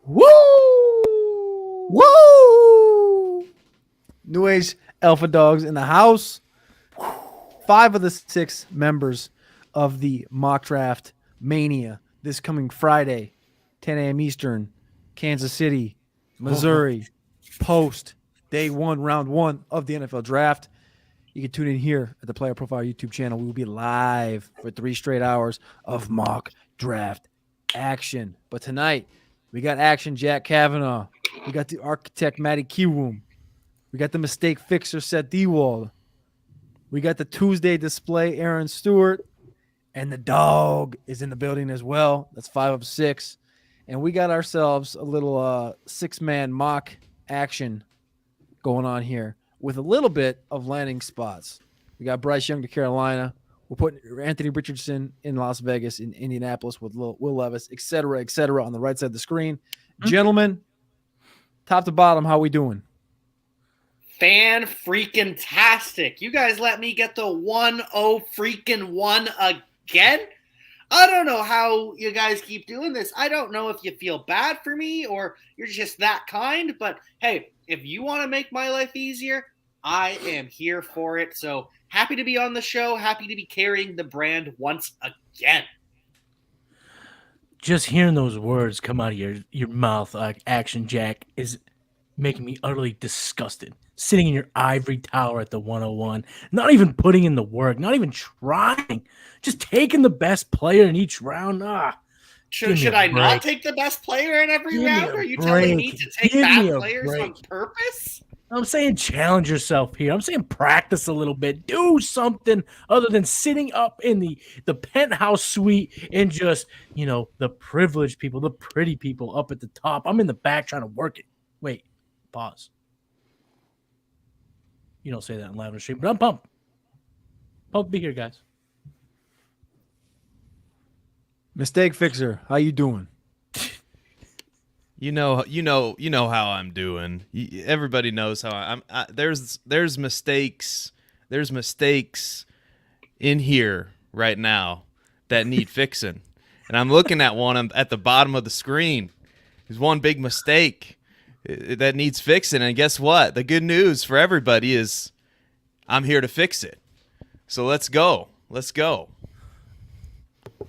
Woo! Woo! New Age Alpha Dogs in the house. 5 of the 6 members of the Mock Draft Mania this coming Friday, 10 a.m. Eastern, Kansas City, Missouri, post day 1, round 1 of the NFL Draft. You can tune in here at the Player Profile YouTube channel. We will be live for 3 straight hours of mock draft action. But tonight, we got action Jack Cavanagh. We got the architect Matty Kiwoom. We got the mistake fixer Seth Diewold. We got the Tuesday display Aaron Stewart. And the dog is in the building as well. That's 5 of 6. And we got ourselves a little 6-man mock action going on here with a little bit of landing spots. We got Bryce Young to Carolina. We're putting Anthony Richardson in Las Vegas, in Indianapolis with Will Levis, et cetera, on the right side of the screen. Mm-hmm. Gentlemen, top to bottom, how we doing? Fan-freaking-tastic. You guys let me get the 1-0-freaking-1 again? I don't know how you guys keep doing this. I don't know if you feel bad for me or you're just that kind, but hey, if you want to make my life easier, I am here for it. So happy to be on the show. Happy to be carrying the brand once again. Just hearing those words come out of your mouth, like Action Jack, is making me utterly disgusted. Sitting in your ivory tower at the 101, not even putting in the work, not even trying, just taking the best player in each round. Should I not take the best player in every round? Are you telling me to take bad players on purpose? I'm saying challenge yourself here. I'm saying practice a little bit. Do something other than sitting up in the penthouse suite and just, the privileged people, the pretty people up at the top. I'm in the back trying to work it. Wait, pause. You don't say that in live on the stream, but I'm pumped. Pumped to be here, guys. Mistake fixer, how you doing? You know how I'm doing. Everybody knows how I'm. There's mistakes. There's mistakes in here right now that need fixing, and I'm looking at one at the bottom of the screen. There's one big mistake that needs fixing, and guess what? The good news for everybody is I'm here to fix it. So let's go. Let's go.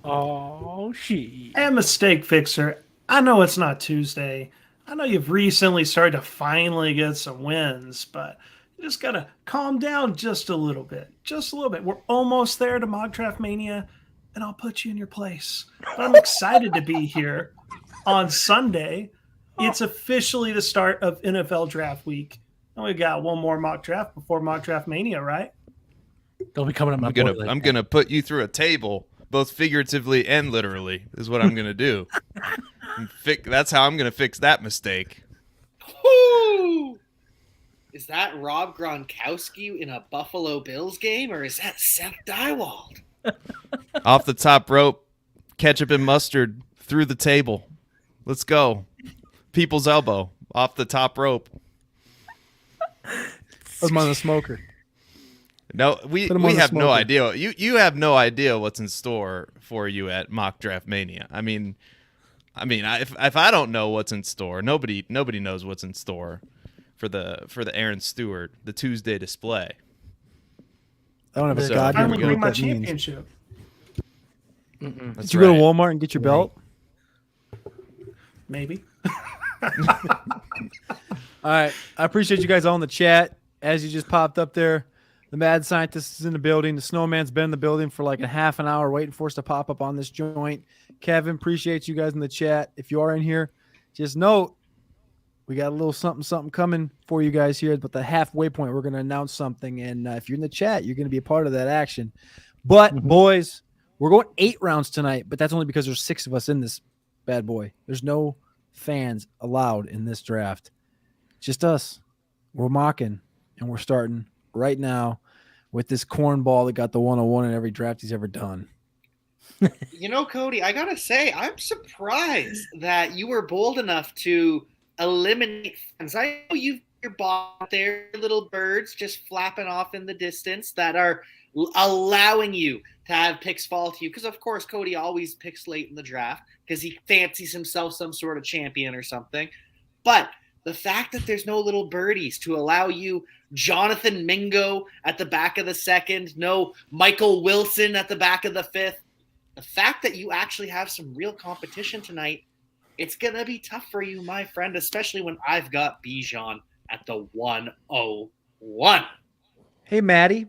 Oh, shit. And mistake fixer, I know it's not Tuesday. I know you've recently started to finally get some wins, but you just got to calm down just a little bit. Just a little bit. We're almost there to Mock Draft Mania, and I'll put you in your place. But I'm excited to be here on Sunday. It's officially the start of NFL Draft Week. And we got one more mock draft before Mock Draft Mania, right? They'll be coming up. I'm gonna put you through a table, both figuratively and literally, is what I'm gonna do. That's how I'm gonna fix that mistake. Woo! Is that Rob Gronkowski in a Buffalo Bills game, or is that Seth Diewold? Off the top rope, ketchup and mustard through the table. Let's go. People's elbow off the top rope. Put him on the smoker. No, we have no idea. You have no idea what's in store for you at Mock Draft Mania. I mean, if I don't know what's in store, nobody knows what's in store for the Aaron Stewart, the Tuesday display. I don't have a goddamn idea what that means. Did you go to Walmart and get your belt? Maybe. All right. I appreciate you guys all in the chat. As you just popped up there, the mad scientist is in the building. The snowman's been in the building for like a half an hour waiting for us to pop up on this joint. Kevin, appreciate you guys in the chat. If you are in here, just note we got a little something coming for you guys here. But the halfway point, we're going to announce something. And if you're in the chat, you're going to be a part of that action. But, boys, we're going 8 rounds tonight. But that's only because there's 6 of us in this bad boy. There's no fans allowed in this draft. Just us. We're mocking, and we're starting right now with this cornball that got the 101 in every draft he's ever done. Cody, I gotta say, I'm surprised that you were bold enough to eliminate fans. I know you've your bot there, little birds just flapping off in the distance that are allowing you to have picks fall to you. Because, of course, Cody always picks late in the draft because he fancies himself some sort of champion or something. But the fact that there's no little birdies to allow you Jonathan Mingo at the back of the second, no Michael Wilson at the back of the fifth, the fact that you actually have some real competition tonight, it's going to be tough for you, my friend, especially when I've got Bijan at the 101. Hey, Matty.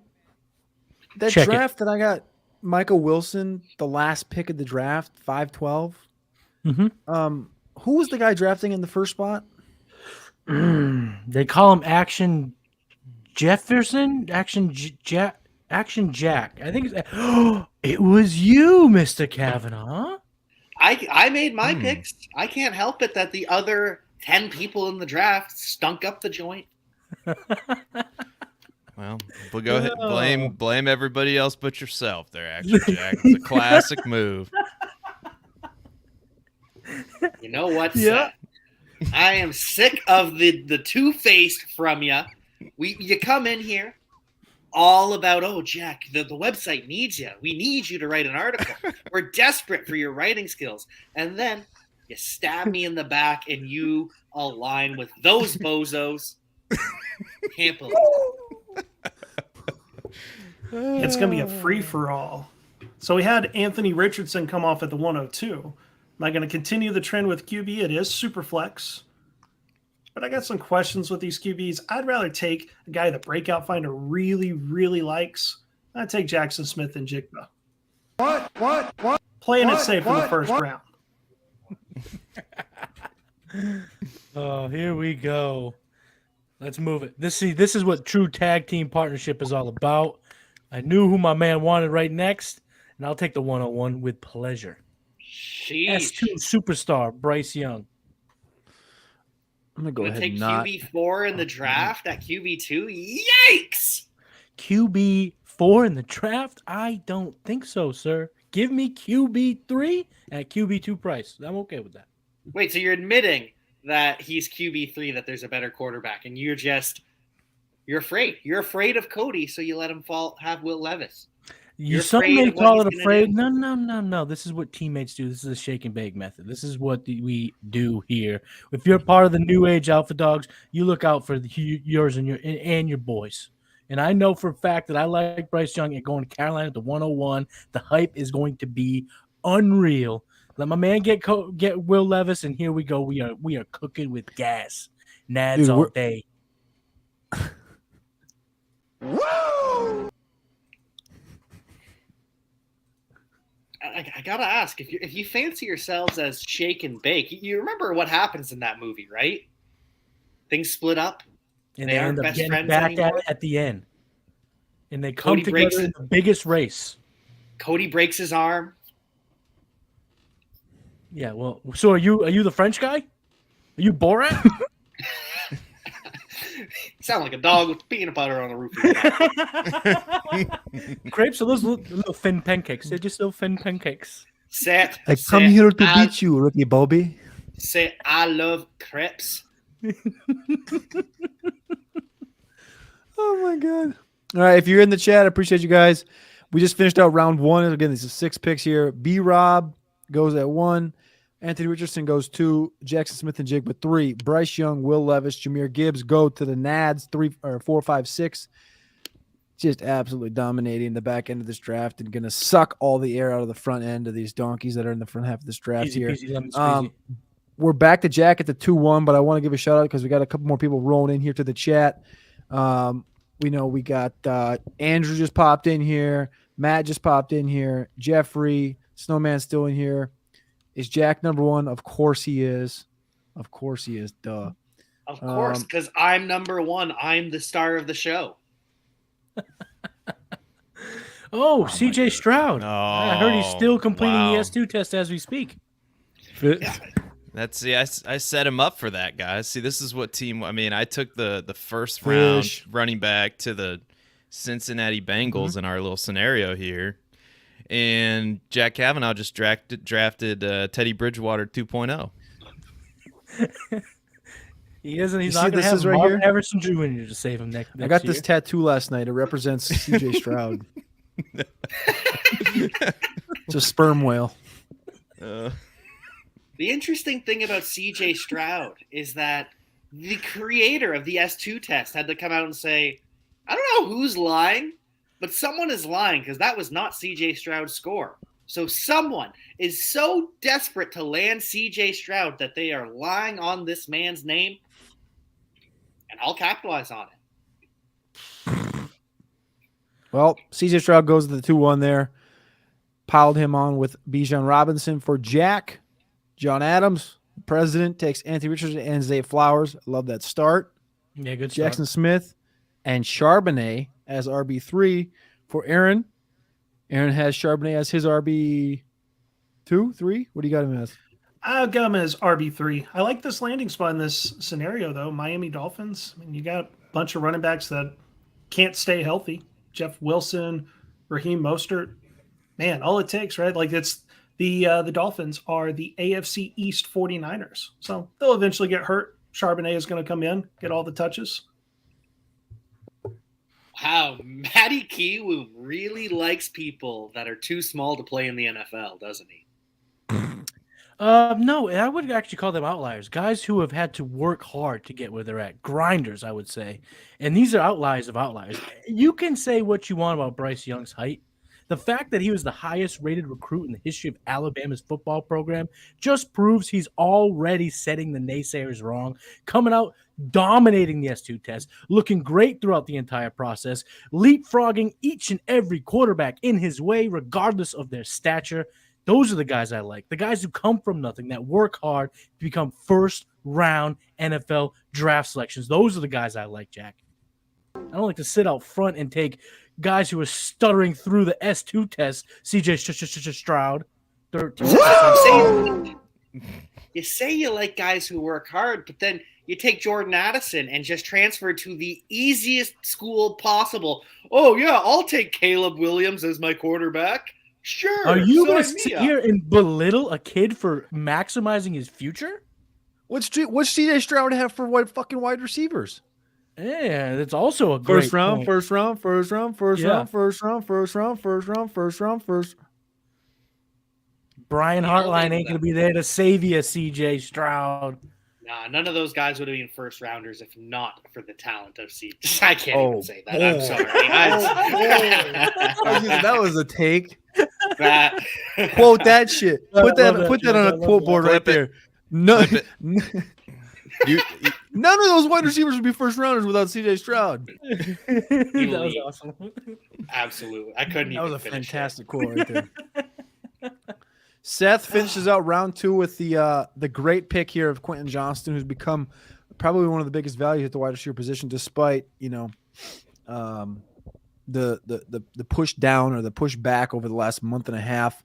That Check draft that I got Michael Wilson, the last pick of the draft, 512. Who was the guy drafting in the first spot? They call him Action Jefferson, Jack. I think it was you, Mr. Cavanagh. I made my picks. I can't help it that the other 10 people in the draft stunk up the joint. Well, we'll go ahead and blame everybody else but yourself there, Action Jack. It's a classic move. You know what? Yeah. Seth? I am sick of the two-faced from you. You come in here all about, oh, Jack, the website needs you. We need you to write an article. We're desperate for your writing skills. And then you stab me in the back and you align with those bozos. Can't believe it. It's going to be a free-for-all. So we had Anthony Richardson come off at the 102. Am I going to continue the trend with QB? It is Superflex. But I got some questions with these QBs. I'd rather take a guy that Breakout Finder really, really likes. I'd take Jackson Smith and Jigba. What? Playing it safe for the first round. Oh, here we go. Let's move it. This is what true tag team partnership is all about. I knew who my man wanted right next, and I'll take the 101 with pleasure. Sheesh. S2 superstar Bryce Young. I'm going to go Gonna ahead take and not. QB4 in the draft at QB2. Yikes! QB4 in the draft? I don't think so, sir. Give me QB3 at QB2 price. I'm okay with that. Wait, so you're admitting that he's QB3, that there's a better quarterback, and you're afraid. You're afraid of Cody, so you let him have Will Levis. Some afraid may of what call it he's afraid. gonna No. This is what teammates do. This is a shake and bake method. This is what we do here. If you're part of the new age alpha dogs, you look out for yours and your boys. And I know for a fact that I like Bryce Young and going to Carolina at the 101. The hype is going to be unreal. Let my man get Will Levis, and here we go. We are cooking with gas. Nads Dude, all day. Woo! I gotta ask, if you fancy yourselves as shake and bake, you remember what happens in that movie, right? Things split up. And They they aren't end up best getting friends back anymore? at the end. And they come Cody breaks together in it. the biggest race. Cody breaks his arm. Yeah, well, so are you the French guy? Are you Borat? You sound like a dog with peanut butter on the roof. Crepes are those little thin pancakes. They're just little thin pancakes. I come here to beat you, Ricky Bobby. Say, I love crepes. Oh my god! All right, if you're in the chat, I appreciate you guys. We just finished out round one. Again, these are 6 picks here. B. Rob goes at 1. Anthony Richardson goes 2. Jackson Smith and Jigba 3. Bryce Young, Will Levis, Jahmyr Gibbs go to the Nads 4, 5, 6. Just absolutely dominating the back end of this draft and going to suck all the air out of the front end of these donkeys that are in the front half of this draft Easy here. peasy, lemon squeezy. We're back to Jack at the 2-1, but I want to give a shout out because we got a couple more people rolling in here to the chat. We know we got Andrew just popped in here. Matt just popped in here. Jeffrey, Snowman's still in here. Is Jack number 1? Of course he is. Of course he is. Duh. Of course, because I'm number 1. I'm the star of the show. Oh, CJ Stroud. I heard he's still completing the S2 test as we speak. Yeah. I set him up for that, guys. See, this is what team. I mean, I took the first round running back to the Cincinnati Bengals in our little scenario here, and Jack Cavanagh just drafted Teddy Bridgewater 2.0. He isn't. He's You not see going to this have is right Marvin here? Harrison Jr. to save him next I got year. this tattoo last night. It represents CJ Stroud. It's a sperm whale. The interesting thing about CJ Stroud is that the creator of the S2 test had to come out and say, I don't know who's lying, but someone is lying because that was not CJ Stroud's score. So someone is so desperate to land CJ Stroud that they are lying on this man's name, and I'll capitalize on it. Well, CJ Stroud goes to the 2-1 there. Piled him on with Bijan Robinson for Jack. John Adams, president, takes Anthony Richardson and Zay Flowers. Love that start. Yeah, good start. Jackson Smith and Charbonnet as RB3 for Aaron. Aaron has Charbonnet as his RB2, 3. What do you got him as? I've got him as RB3. I like this landing spot in this scenario, though. Miami Dolphins. I mean, you got a bunch of running backs that can't stay healthy. Jeff Wilson, Raheem Mostert. Man, all it takes, right? Like it's the Dolphins are the AFC East 49ers. So they'll eventually get hurt. Charbonnet is going to come in, get all the touches. Wow, Matty Kiwoom really likes people that are too small to play in the NFL, doesn't he? No, I would actually call them outliers. Guys who have had to work hard to get where they're at. Grinders, I would say. And these are outliers of outliers. You can say what you want about Bryce Young's height. The fact that he was the highest rated recruit in the history of Alabama's football program just proves he's already setting the naysayers wrong, coming out, dominating the S2 test, looking great throughout the entire process, leapfrogging each and every quarterback in his way, regardless of their stature. Those are the guys I like. The guys who come from nothing, that work hard to become first-round NFL draft selections. Those are the guys I like, Jack. I don't like to sit out front and take guys who are stuttering through the S2 test. CJ Stroud. 13. You say you like guys who work hard, but then you take Jordan Addison and just transfer to the easiest school possible. Oh, yeah, I'll take Caleb Williams as my quarterback. Sure. Are you going to sit here and belittle a kid for maximizing his future? What's CJ Stroud have for fucking wide receivers? Yeah, that's also a great First round. Brian Hartline ain't going to be there to save you, CJ Stroud. Nah, none of those guys would have been first rounders if not for the talent of CJ. I can't even say that. I'm sorry. That was a take. That. Quote that shit. Put that on a quote board right there. No, none of those wide receivers would be first rounders without CJ Stroud. That was awesome. Absolutely. I couldn't even. That was a fantastic quote right there. Seth finishes out round 2 with the great pick here of Quentin Johnston, who's become probably one of the biggest values at the wide receiver position, despite the push down or the push back over the last month and a half.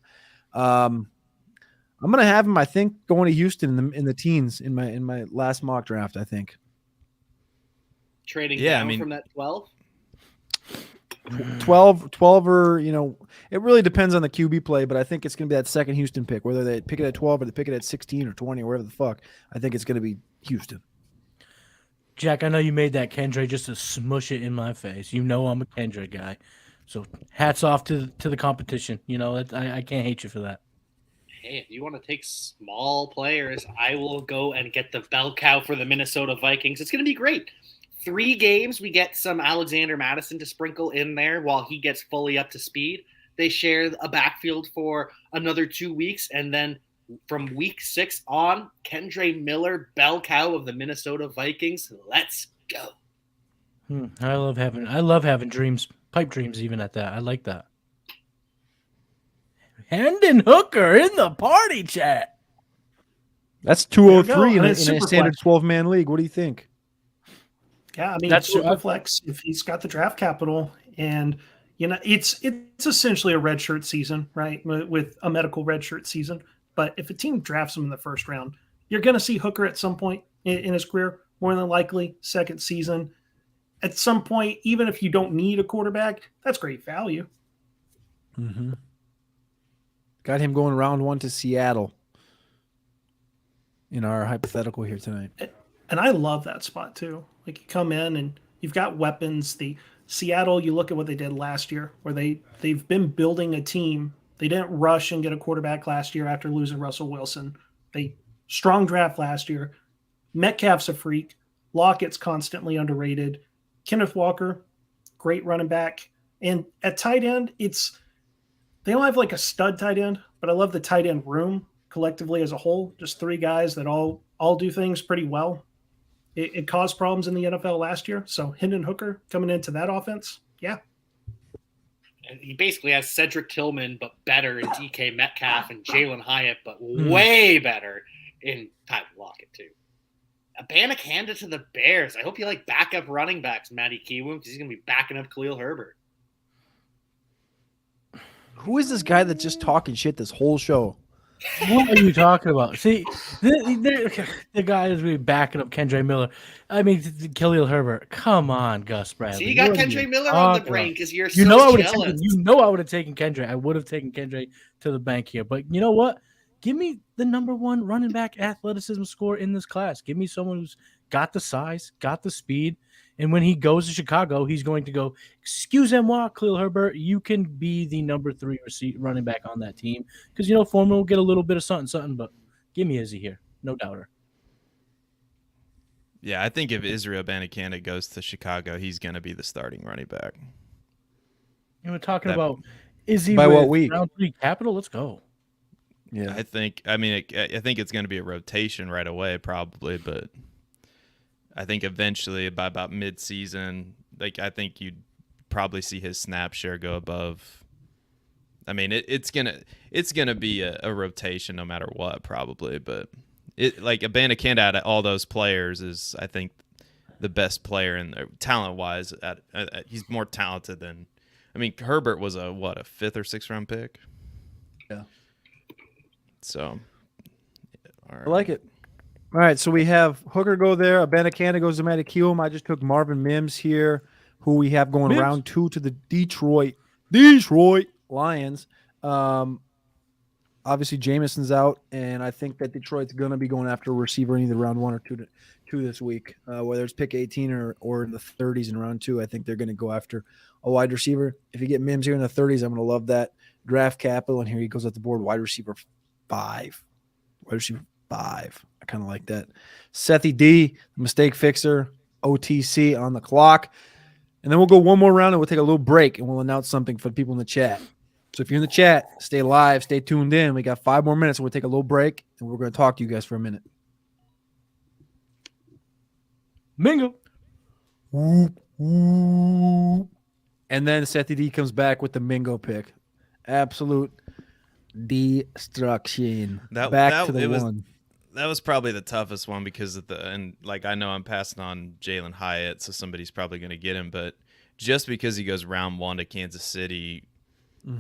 I'm gonna have him, I think, going to Houston in the teens in my last mock draft. I think trading down from that 12. 12 or it really depends on the QB play, but I think it's gonna be that second Houston pick, whether they pick it at 12 or they pick it at 16 or 20 or wherever the fuck. I think it's gonna be Houston. Jack, I know you made that Kendra just to smush it in my face. You know I'm a Kendra guy, so hats off to the competition. I can't hate you for that. Hey, if you want to take small players, I will go and get the bell cow for the Minnesota Vikings. It's going to be great. 3 games, we get some Alexander Madison to sprinkle in there while he gets fully up to speed. They share a backfield for another 2 weeks, and then from week 6 on, Kendre Miller, bell cow of the Minnesota Vikings. Let's go. I love having dreams, pipe dreams, even at that. I like that. Hendon Hooker in the party chat. That's 203 in a Superflex. standard 12-man league. What do you think? Yeah, I mean, That's Superflex, if he's got the draft capital, and it's essentially a redshirt season, right? With a medical redshirt season. But if a team drafts him in the first round, you're going to see Hooker at some point in his career, more than likely second season. At some point, even if you don't need a quarterback, that's great value. Mm-hmm. Got him going round 1 to Seattle in our hypothetical here tonight. And I love that spot too. Like you come in and you've got weapons. The Seattle, you look at what they did last year, where they've been building a team. They didn't rush and get a quarterback last year after losing Russell Wilson. They strong draft last year. Metcalf's a freak. Lockett's constantly underrated. Kenneth Walker, great running back. And at tight end, they don't have like a stud tight end, but I love the tight end room collectively as a whole. Just three guys that all do things pretty well. It caused problems in the NFL last year. So Hendon Hooker coming into that offense, yeah. And he basically has Cedric Tillman, but better in DK Metcalf, and Jalin Hyatt, but way better in Tyler Lockett too. Cavanagh to the Bears. I hope you like backup running backs, Matty Kiwoom, because he's going to be backing up Khalil Herbert. Who is this guy that's just talking shit this whole show? What are you talking about? See, the guy is really backing up Kendre Miller. I mean, Khalil Herbert. Come on, Gus Bradley. See, you got Kendre Miller on the brain because you're so jealous. I would have taken Kendre. I would have taken Kendre to the bank here. But you know what? Give me the number one running back athleticism score in this class. Give me someone who's got the size, got the speed. And when he goes to Chicago, he's going to go, excusez-moi, Khalil Herbert, you can be the number 3 running back on that team. Because, Foreman will get a little bit of something, but give me Izzy here. No doubter. Yeah, I think if Israel Abanikanda goes to Chicago, he's going to be the starting running back. We're talking about Izzy by with what week? round 3 capital? Let's go. Yeah, I think it's going to be a rotation right away, probably, but I think eventually by about mid-season, I think you'd probably see his snap share go above. I mean, it's gonna be a rotation no matter what, probably, but Abanikanda out of all those players is, I think, the best player in talent-wise. He's more talented than. I mean, Herbert was a 5th or 6th round pick. Yeah. So, all right. I like it. All right, so we have Hooker go there. Abanikanda goes to Matty Kiwoom. I just took Marvin Mims here, who we have going round 2 to the Detroit Lions. Obviously, Jameson's out, and I think that Detroit's going to be going after a receiver in either round 1 or 2 this week, whether it's pick 18 or in the 30s in round 2. I think they're going to go after a wide receiver. If you get Mims here in the 30s, I'm going to love that. Draft capital, and here he goes at the board, wide receiver 5. Wide receiver 5. I kind of like that. Seth D, mistake fixer, OTC on the clock. And then we'll go one more round and we'll take a little break and we'll announce something for the people in the chat. So if you're in the chat, stay live, stay tuned in. We got 5 more minutes and we'll take a little break and we're going to talk to you guys for a minute. Mingo. Whoop, whoop. And then Seth D comes back with the Mingo pick. Absolute destruction. Back to the one. That was probably the toughest one because I know I'm passing on Jalin Hyatt, so somebody's probably going to get him. But just because he goes round 1 to Kansas City,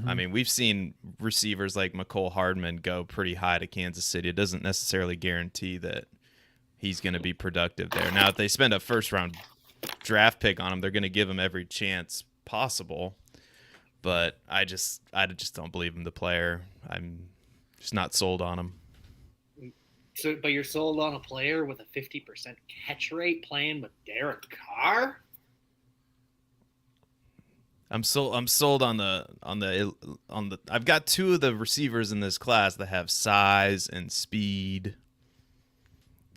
I mean, we've seen receivers like McCole Hardman go pretty high to Kansas City. It doesn't necessarily guarantee that he's going to be productive there. Now, if they spend a first-round draft pick on him, they're going to give him every chance possible. But I just don't believe him, the player. I'm just not sold on him. So, but you're sold on a player with a 50% catch rate playing with Derek Carr? I'm sold on the I've got 2 of the receivers in this class that have size and speed.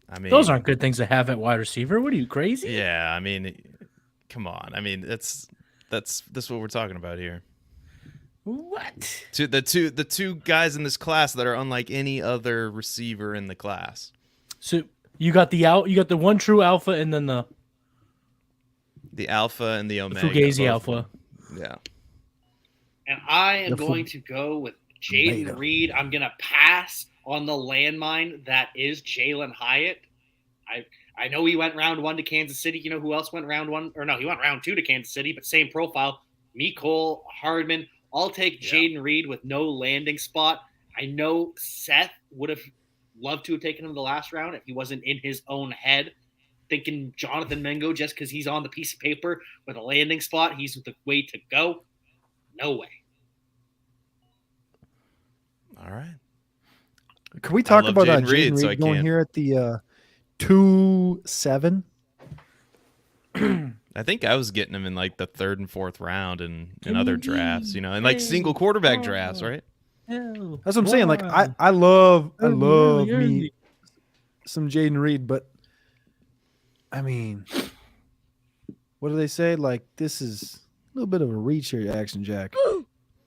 I mean, those aren't good things to have at wide receiver. What are you, crazy? Yeah, I mean, come on. I mean, that's what we're talking about here. What? The two guys in this class that are unlike any other receiver in the class. So you got the one true alpha and then the alpha and the omega. Fugazi alpha. Yeah. And I am going to go with Jaden Reed. I'm going to pass on the landmine that is Jalin Hyatt. I know he went round 1 to Kansas City. You know who else went round 1? Or no, he went round 2 to Kansas City, but same profile. Mecole Hardman. I'll take Jaden Reed with no landing spot. I know Seth would have loved to have taken him the last round if he wasn't in his own head thinking Jonathan Mingo just because he's on the piece of paper with a landing spot. He's the way to go. No way. All right. Can we talk about Jaden Reed going here at the 2-7? I think I was getting him in like the 3rd and 4th round in other drafts, and like single quarterback drafts, right? That's what I'm saying. Like I love me some Jaden Reed, but I mean, what do they say? Like, this is a little bit of a reach here, Action Jack.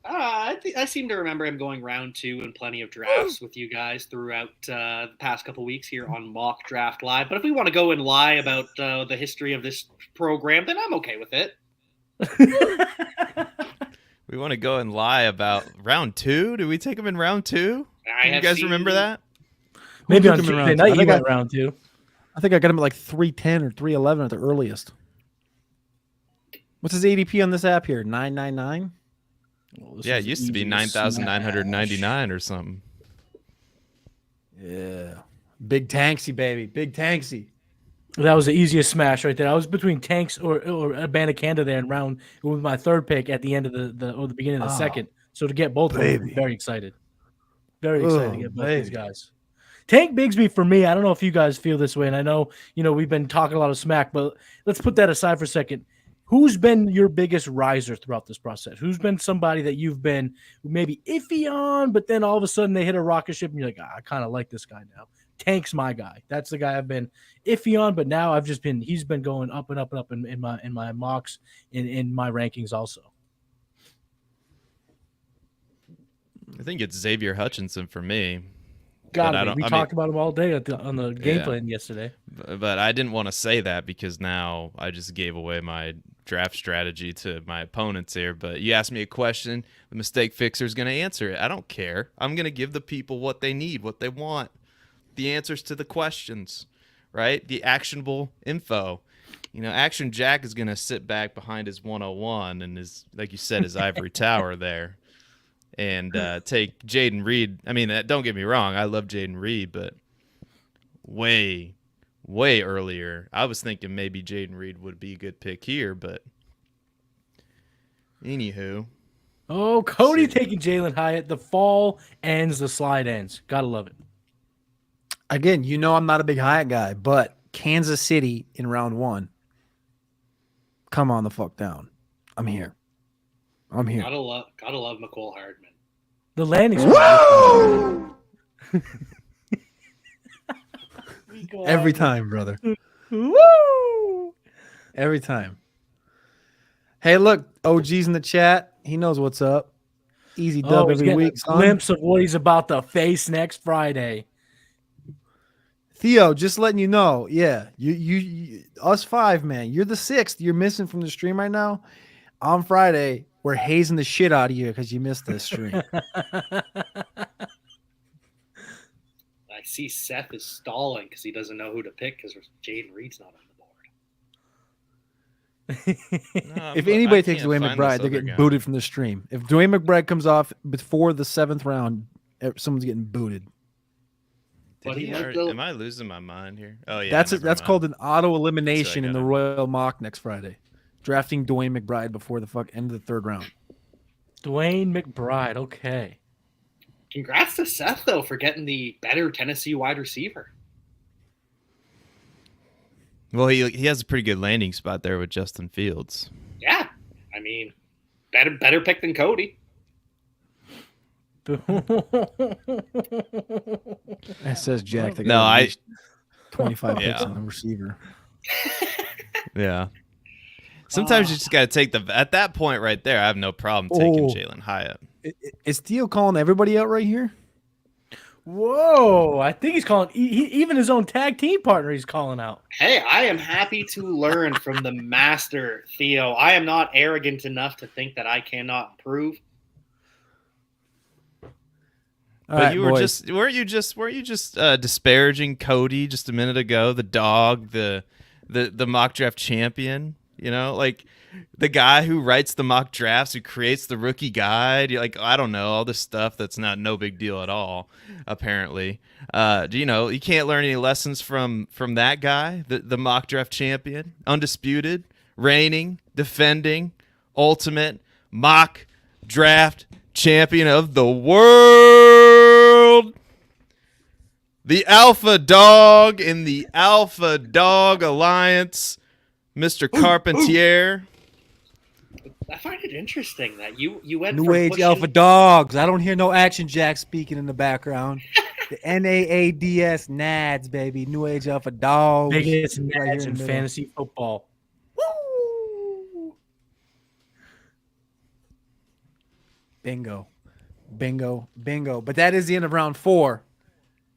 I seem to remember him going round 2 in plenty of drafts with you guys throughout the past couple weeks here on Mock Draft Live. But if we want to go and lie about the history of this program, then I'm okay with it. We want to go and lie about round 2? Did we take him in round 2? You guys remember that? Maybe on took him in Tuesday round two? night you went round 2. I think I got him at like 310 or 311 at the earliest. What's his ADP on this app here? 999? Yeah, it used to be 9,999 or something. Yeah. Big Tanksy, baby. Big Tanksy. That was the easiest smash right there. I was between Tanks or Abanikanda there in round with my 3rd pick at the end of the beginning of the 2nd. So to get both of them, I'm very excited. Very excited to get both these guys. Tank Bigsby for me, I don't know if you guys feel this way, and I know, we've been talking a lot of smack, but let's put that aside for a second. Who's been your biggest riser throughout this process? Who's been somebody that you've been maybe iffy on, but then all of a sudden they hit a rocket ship and you're like, I kind of like this guy now. Tank's my guy. That's the guy I've been iffy on, but now he's been going up and up and up in my mocks, in my rankings also. I think it's Xavier Hutchinson for me. We talked about him all day on the game plan yesterday. But I didn't want to say that because now I just gave away my draft strategy to my opponents here. But you asked me a question, the mistake fixer is going to answer it. I don't care. I'm going to give the people what they need, what they want, the answers to the questions, right? The actionable info. Action Jack is going to sit back behind his 101 and his, like you said, his ivory tower there. And take Jaden Reed. I mean, don't get me wrong. I love Jaden Reed, but way earlier, I was thinking maybe Jaden Reed would be a good pick here. But anywho. Oh, Cody taking Jalin Hyatt. The fall ends, the slide ends. Gotta love it. Again, I'm not a big Hyatt guy, but Kansas City in round 1. Come on the fuck down. I'm here. Gotta love McCole Hardman. The landing spot. Every time, brother. Woo! Every time. Hey, look, OG's in the chat. He knows what's up. Easy dub every week. A glimpse of what he's about to face next Friday. Theo, just letting you know. Yeah, you us 5, man. You're the 6th. You're missing from the stream right now. On Friday, we're hazing the shit out of you because you missed this stream. I see Seth is stalling because he doesn't know who to pick because Jaden Reed's not on the board. If anybody takes Dwayne McBride, they're getting booted from the stream. If Dwayne McBride comes off before the 7th round, someone's getting booted. Am I losing my mind here? Oh yeah, that's called an auto elimination in the Royal Mock next Friday. Drafting Dwayne McBride before the end of the 3rd round. Dwayne McBride, okay. Congrats to Seth, though, for getting the better Tennessee wide receiver. Well, he has a pretty good landing spot there with Justin Fields. Yeah. I mean, better pick than Cody. That says Jack. No, 25 picks on the receiver. Yeah. Sometimes you just got to take at that point right there. I have no problem taking Jalin Hyatt. Is Theo calling everybody out right here? Whoa. I think he's calling even his own tag team partner. He's calling out. Hey, I am happy to learn from the master, Theo. I am not arrogant enough to think that I cannot improve. But you weren't you just disparaging Cody just a minute ago, the dog, the mock draft champion, like the guy who writes the mock drafts, who creates the rookie guide, I don't know, all this stuff that's no big deal at all, apparently. You can't learn any lessons from that guy, the mock draft champion, undisputed, reigning, defending, ultimate mock draft champion of the world, the alpha dog in the Alpha Dog Alliance, Mr. Carpentier. I find it interesting that you went New from Age pushing- Alpha Dogs. I don't hear no Action Jack speaking in the background. The NAADS Nads, baby. New Age Alpha Dogs. Biggest Right here nads in in the middle. fantasy football. Woo! Bingo. Bingo. Bingo. But that is the end of round 4.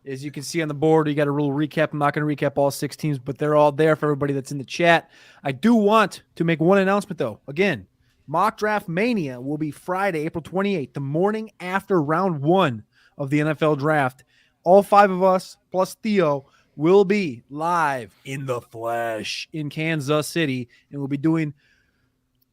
As you can see on the board, you got a little recap. I'm not going to recap all 6 teams, but they're all there for everybody that's in the chat. I do want to make one announcement, though. Again, Mock Draft Mania will be Friday, April 28th, the morning after round 1 of the NFL Draft. All 5 of us, plus Theo, will be live in the flesh in Kansas City, and we'll be doing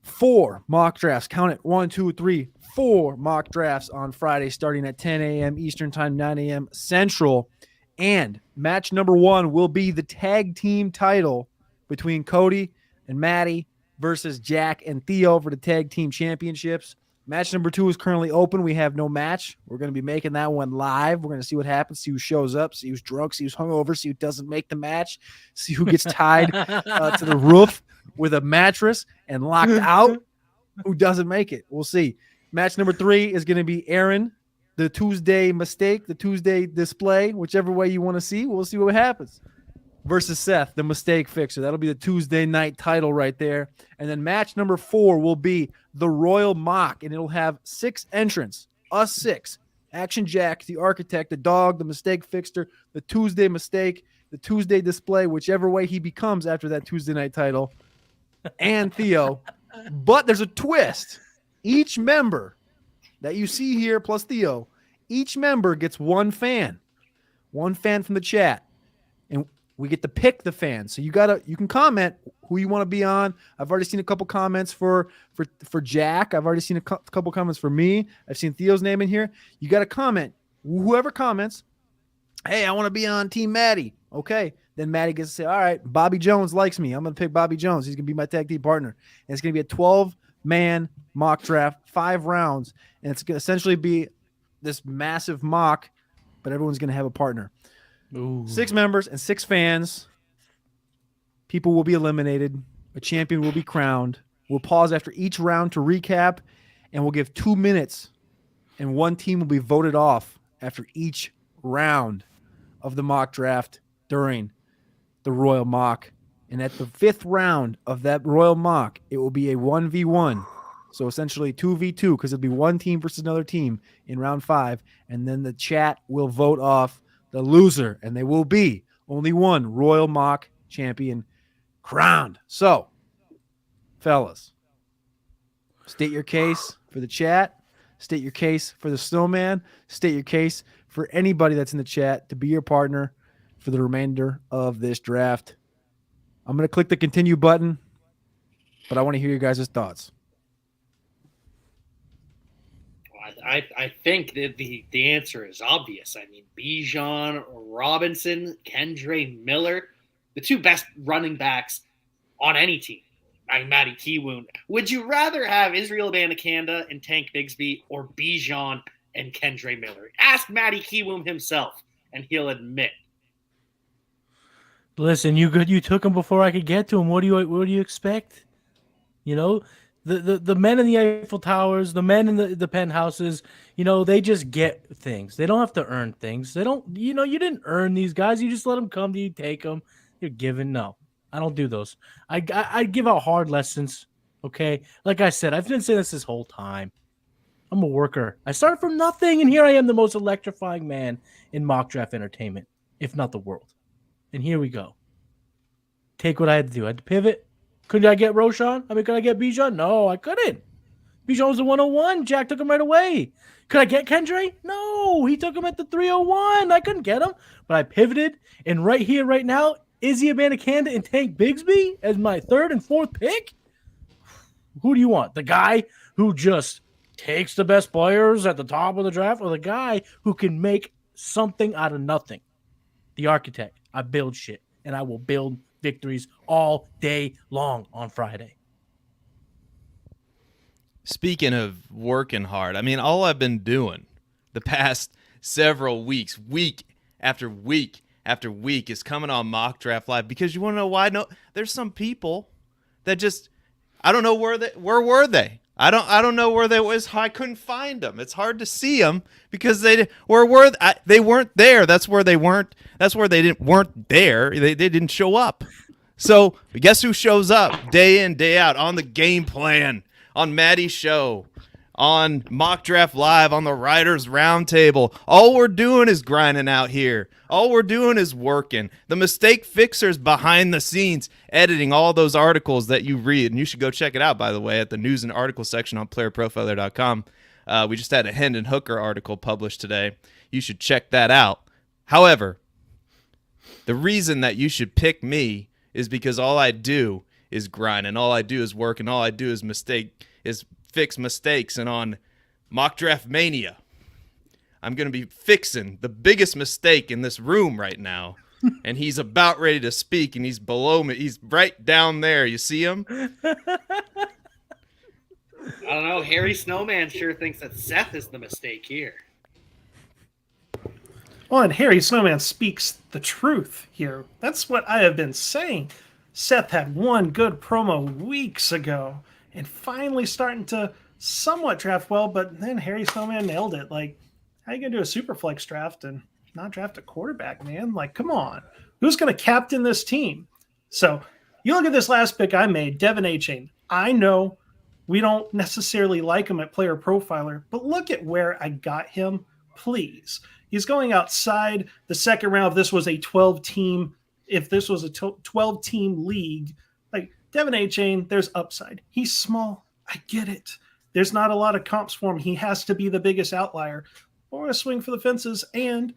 4 mock drafts. Count it. 1, 2, 3, 4 mock drafts on Friday starting at 10 a.m. Eastern Time, 9 a.m. Central. And match number 1 will be the tag team title between Cody and Matty versus Jack and Theo for the tag team championships. Match number 2 is currently open. We have no match. We're going to be making that one live. We're going to see what happens, see who shows up, see who's drunk, see who's hungover, see who doesn't make the match, see who gets tied to the roof with a mattress and locked out, who doesn't make it. We'll see. Match number 3 is going to be Aaron, the Tuesday mistake, the Tuesday display, whichever way you want to see. We'll see what happens. Versus Seth, the mistake fixer. That'll be the Tuesday night title right there. And then match number 4 will be the Royal Mock, and it'll have 6 entrants, us 6. Action Jack, the architect, the dog, the mistake fixer, the Tuesday mistake, the Tuesday display, whichever way he becomes after that Tuesday night title, and Theo. But there's a twist. Each member that you see here, plus Theo, each member gets one fan from the chat. And we get to pick the fans. So you can comment who you want to be on. I've already seen a couple comments for Jack. I've already seen a couple comments for me. I've seen Theo's name in here. You got to comment. Whoever comments, hey, I want to be on Team Matty. Okay. Then Matty gets to say, all right, Bobby Jones likes me. I'm going to pick Bobby Jones. He's going to be my tag team partner. And it's going to be a 12-man mock draft, 5 rounds. And it's going to essentially be this massive mock, but everyone's going to have a partner. Ooh. 6 members and 6 fans. People will be eliminated. A champion will be crowned. We'll pause after each round to recap, and we'll give 2 minutes, and one team will be voted off after each round of the mock draft during the Royal Mock. And at the 5th round of that Royal Mock, it will be a 1v1. So essentially 2v2, because it'll be one team versus another team in round 5. And then the chat will vote off the loser, and they will be only one Royal Mock champion crowned. So, fellas, state your case for the chat, state your case for the snowman, state your case for anybody that's in the chat to be your partner for the remainder of this draft. I'm going to click the continue button, but I want to hear your guys' thoughts. I think that the answer is obvious. I mean, Bijan, Robinson, Kendre Miller, the 2 best running backs on any team. I mean, Matty Kiwoom. Would you rather have Israel Abanikanda and Tank Bigsby or Bijan and Kendre Miller? Ask Matty Kiwoom himself, and he'll admit. Listen, you took him before I could get to him. What do you expect? You know, the men in the Eiffel Towers, the men in the penthouses, you know, they just get things. They don't have to earn things. They don't, you know, you didn't earn these guys. You just let them come to you, take them. You're given. No, I don't do those. I give out hard lessons. Okay. Like I said, I've been saying this whole time. I'm a worker. I started from nothing, and here I am, the most electrifying man in mock draft entertainment, if not the world. And here we go. Take what I had to do. I had to pivot. Couldn't I get Roshan? I mean, could I get Bijan? No, I couldn't. Bijan was the 101. Jack took him right away. Could I get Kendre? No, he took him at the 301. I couldn't get him. But I pivoted, and right here, right now, Izzy Abanikanda and Tank Bigsby as my 3rd and 4th pick? Who do you want? The guy who just takes the best players at the top of the draft, or the guy who can make something out of nothing? The architect. I build shit, and I will build victories all day long on Friday. Speaking of working hard, I mean, all I've been doing the past several weeks, week after week after week, is coming on Mock Draft Live, because you want to know why? No, there's some people that just I don't know where were they? I don't know where they was. I couldn't find them. It's hard to see them because they weren't there. That's where they weren't. That's where they weren't there. They didn't show up. So guess who shows up day in, day out on the game plan, on Matty's show, on Mock Draft Live, on the Writers Roundtable. All we're doing is grinding out here. All we're doing is working. The mistake fixers behind the scenes, editing all those articles that you read. And you should go check it out, by the way, at the news and article section on playerprofiler.com. We just had a Hendon Hooker article published today. You should check that out. However, the reason that you should pick me is because all I do is grind, and all I do is work, and all I do is fix mistakes. And on Mock Draft Mania, I'm going to be fixing the biggest mistake in this room right now. And he's about ready to speak, and he's below me. He's right down there. You see him? I don't know. Harry Snowman sure thinks that Seth is the mistake here. Well, and Harry Snowman speaks the truth here. That's what I have been saying. Seth had one good promo weeks ago and finally starting to somewhat draft well, but then Harry Snowman nailed it. Like, how you going to do a Superflex draft and not draft a quarterback, man? Like, come on. Who's going to captain this team? So you look at this last pick I made, Devin A-Chain. I know we don't necessarily like him at Player Profiler, but look at where I got him, please. He's going outside the second round. If this was a 12-team league, like Devin A-Chain, there's upside. He's small. I get it. There's not a lot of comps for him. He has to be the biggest outlier. We're going to swing for the fences. And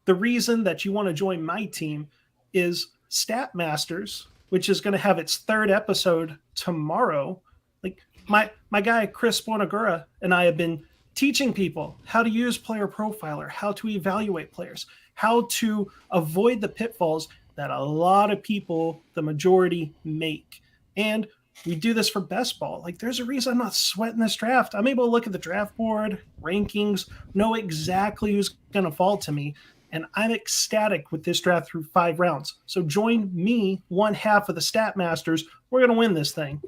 the reason that you want to join my team is Stat Masters, which is going to have its third episode tomorrow. Like my guy, Chris Bonagura, and I have been teaching people how to use Player Profiler, how to evaluate players, how to avoid the pitfalls that a lot of people, the majority, make. And we do this for best ball. Like, there's a reason I'm not sweating this draft. I'm able to look at the draft board, rankings, know exactly who's going to fall to me. And I'm ecstatic with this draft through 5 rounds. So join me, one half of the Stat Masters. We're going to win this thing.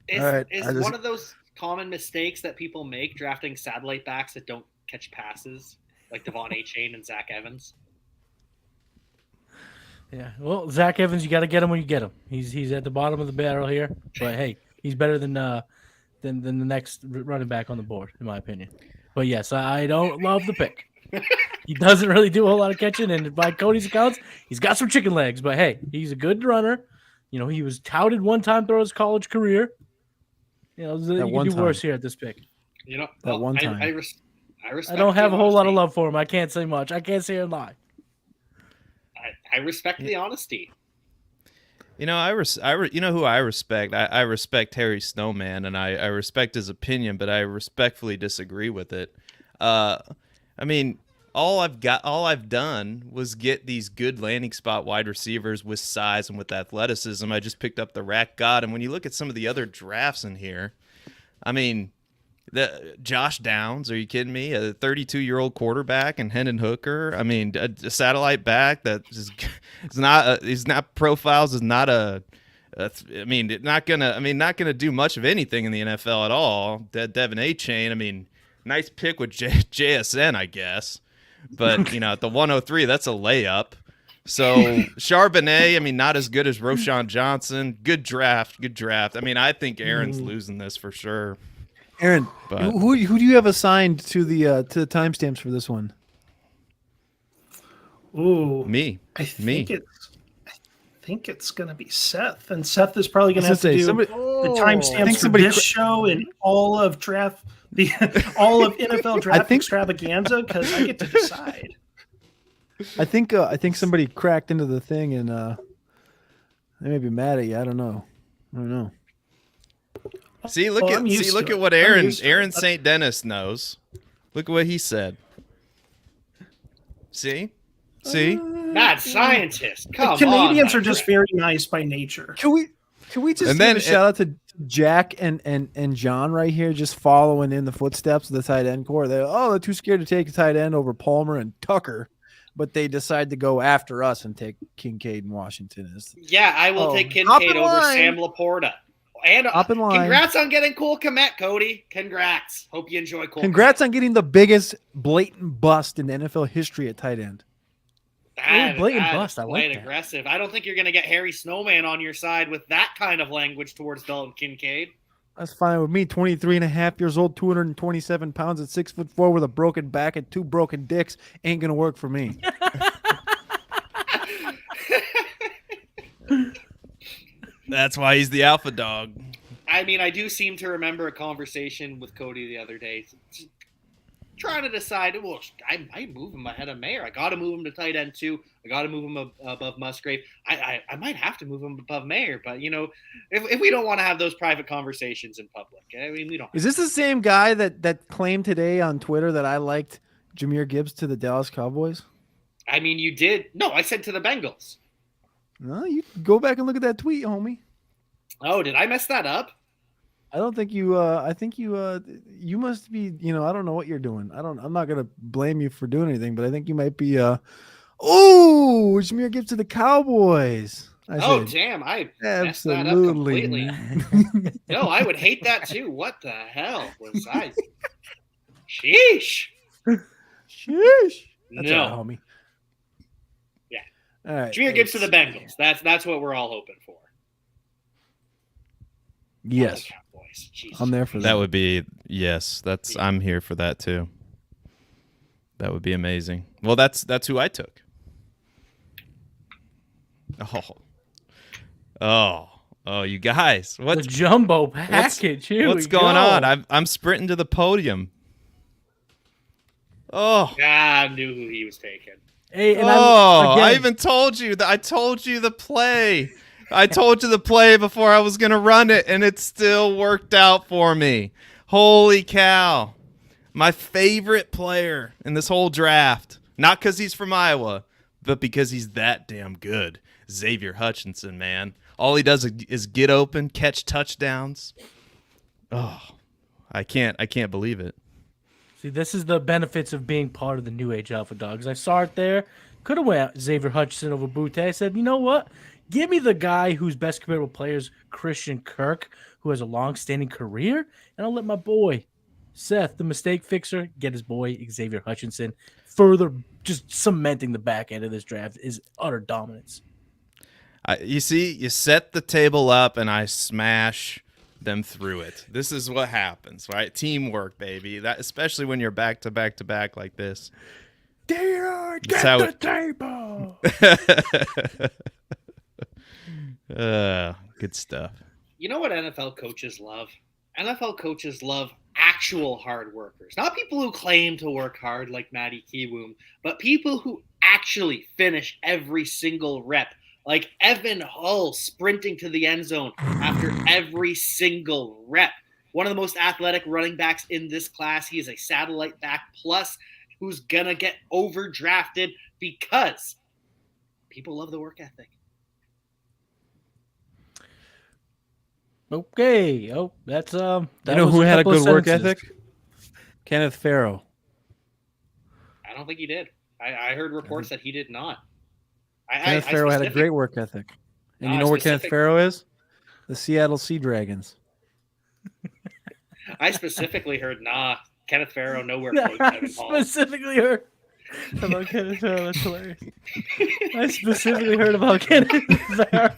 Is one of those common mistakes that people make drafting satellite backs that don't catch passes, like Devon A-Chain and Zach Evans? Yeah, well, Zach Evans, you got to get him when you get him. He's at the bottom of the barrel here, but hey, he's better than the next running back on the board, in my opinion. But yes, I don't love the pick. He doesn't really do a whole lot of catching, and by Cody's accounts, he's got some chicken legs. But hey, he's a good runner. You know, he was touted one time throughout his college career. You know, you can do worse here at this pick. You know, that one time. I respect. I don't have a whole lot of honesty. love for him. I can't say much. I can't say a lie. I respect the honesty. You know, you know who I respect? I respect Harry Snowman, and I respect his opinion, but I respectfully disagree with it. I mean, all I've done was get these good landing spot wide receivers with size and with athleticism. I just picked up the Rack God, and when you look at some of the other drafts in here, I mean, the Josh Downs, are you kidding me? A 32-year-old quarterback and Hendon Hooker. I mean, a satellite back that is not he's not profiles is not not gonna do much of anything in the NFL at all. Devin A-Chain, I mean, nice pick with JSN, I guess, but you know, at the 103, that's a layup. So Charbonnet, I mean, not as good as Roschon Johnson. Good draft. I mean, I think Aaron's losing this for sure. Aaron, But- who do you have assigned to the timestamps for this one? Ooh, Me. I Me. think it's going to be Seth, and Seth is probably going to have to do the I timestamps think for somebody this show and all of NFL draft think- extravaganza because I get to decide. I think somebody cracked into the thing and they may be mad at you. I don't know. See, Well, I'm used look to at it. what I'm Aaron used to it. Aaron St. Dennis knows. Look at what he said. See? Mad scientist. Come The Canadians on, are just very nice by nature. Can we just And give then a shout out to Jack and John right here, just following in the footsteps of the tight end core? They're too scared to take a tight end over Palmer and Tucker. but they decide to go after us and take Kincaid and Washington. Yeah, I will take hop Kincaid in over line. Sam Laporta. And Hop in line. congrats on getting Cole Kmet, Cody. Congrats. Hope you enjoy Cole. Congrats on getting the biggest blatant bust in NFL history at tight end. Blatant That bust. is I like quite that. aggressive. I don't think you're going to get Harry Snowman on your side with that kind of language towards Dalton Kincaid. That's fine with me. 23 and a half years old, 227 pounds, at 6'4" with a broken back and 2 broken dicks ain't gonna work for me. That's why he's the alpha dog. I mean, I do seem to remember a conversation with Cody the other day, trying to decide. Well, I might move him ahead of Mayer. I got to move him to tight end too. I got to move him above Musgrave. I might have to move him above Mayer, but if we don't want to have those private conversations in public, I mean, we don't. Is this the same guy that claimed today on Twitter that I liked Jahmyr Gibbs to the Dallas Cowboys? I mean, you did. No, I said to the Bengals. No, you go back and look at that tweet, homie. Oh, did I mess that up? I don't think you. I think you. You must be. I don't know what you're doing. I'm not gonna blame you for doing anything, but I think you might be. Oh, Jahmyr Gibbs to the Cowboys. Damn! I messed that up absolutely. completely. No, I would hate that too. What the hell was I? Sheesh. Sheesh. That's No. all right, homie. Yeah. All right. Jahmyr Gibbs to the Bengals. That's what we're all hoping for. Yes, Cowboys. Jesus. I'm there for that. That would be I'm here for that too. That would be amazing. Well, that's who I took. Oh, you guys, The what's jumbo package. Here what's we going go. on? I'm sprinting to the podium. Oh, I knew who he was taking. Hey, and I again, even told you that. I told you the play. I told you the play before I was going to run it, and it still worked out for me. Holy cow. My favorite player in this whole draft, not because he's from Iowa, but because he's that damn good. Xavier Hutchinson, man. All he does is get open, catch touchdowns. Oh, I can't believe it. see, this is the benefits of being part of the New Age Alpha Dogs. I saw it there. Could have went Xavier Hutchinson over Butte. I said, you know what? Give me the guy whose best comparable player is Christian Kirk, who has a long-standing career, and I'll let my boy, Seth, the mistake fixer, get his boy, Xavier Hutchinson, further just cementing the back end of this draft is utter dominance. You see, you set the table up, and I smash them through it. This is what happens, right? Teamwork, baby. That, especially when you're back to back to back like this. Get the table. Good stuff. You know what NFL coaches love? NFL coaches love actual hard workers. Not people who claim to work hard like Matty Kiwoom, but people who actually finish every single rep. Like Evan Hull sprinting to the end zone after every single rep. One of the most athletic running backs in this class. He is a satellite back plus who's going to get overdrafted because people love the work ethic. Okay. Oh, that's that You know was who had a couple of good work sentences. ethic? Kenneth Farrow. I don't think he did. I heard reports that he did not. Kenneth Farrow had a great work ethic. And No, you know I where Kenneth specific- Farrow is? The Seattle Sea Dragons. I specifically heard, Kenneth Farrow nowhere I close to Evan Hall. specifically heard about Kenneth Farrow. That's hilarious. I specifically heard about Kenneth Farrow.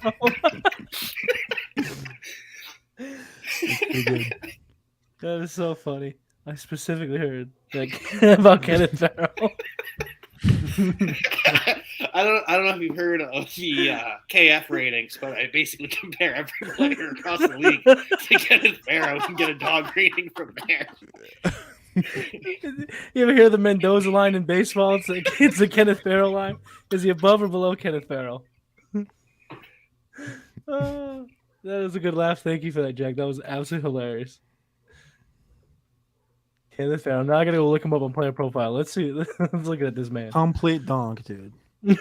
That is so funny. I specifically heard about Kenneth Farrow. I don't know if you've heard of the KF ratings, but I basically compare every player across the league to Kenneth Farrow and get a dog rating from there. You ever hear the Mendoza line in baseball? It's the Kenneth Farrow line. Is he above or below Kenneth Farrow? That was a good laugh. Thank you for that, Jack. That was absolutely hilarious. Kenneth Farrow. Now I gotta go look him up on player profile. Let's see. Let's look at this man. Complete donk, dude. Look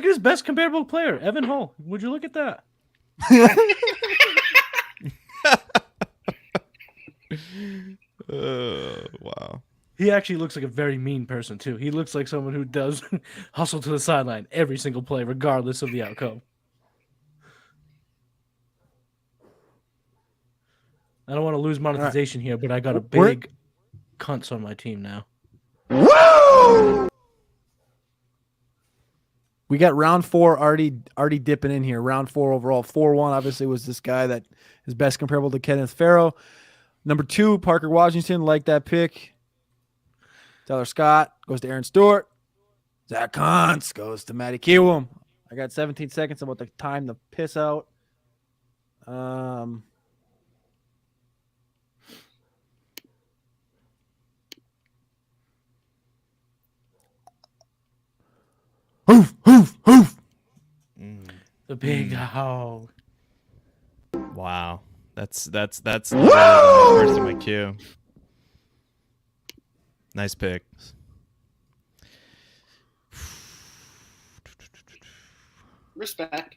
at his best comparable player, Evan Hall. Would you look at that? Wow. He actually looks like a very mean person too. He looks like someone who does hustle to the sideline every single play, regardless of the outcome. I don't want to lose monetization here, but I got a big cunts on my team now. Woo! We got round 4 already dipping in here. Round 4 overall. 4-1 obviously was this guy that is best comparable to Kenneth Farrow. Number 2, Parker Washington, like that pick. Tyler Scott goes to Aaron Stewart. Zach Kuntz goes to Matty Kiwoom. I got 17 seconds. I'm about to time the piss out. Hoof, hoof, hoof. The big hog. Wow. That's first in my queue. Nice pick. Respect.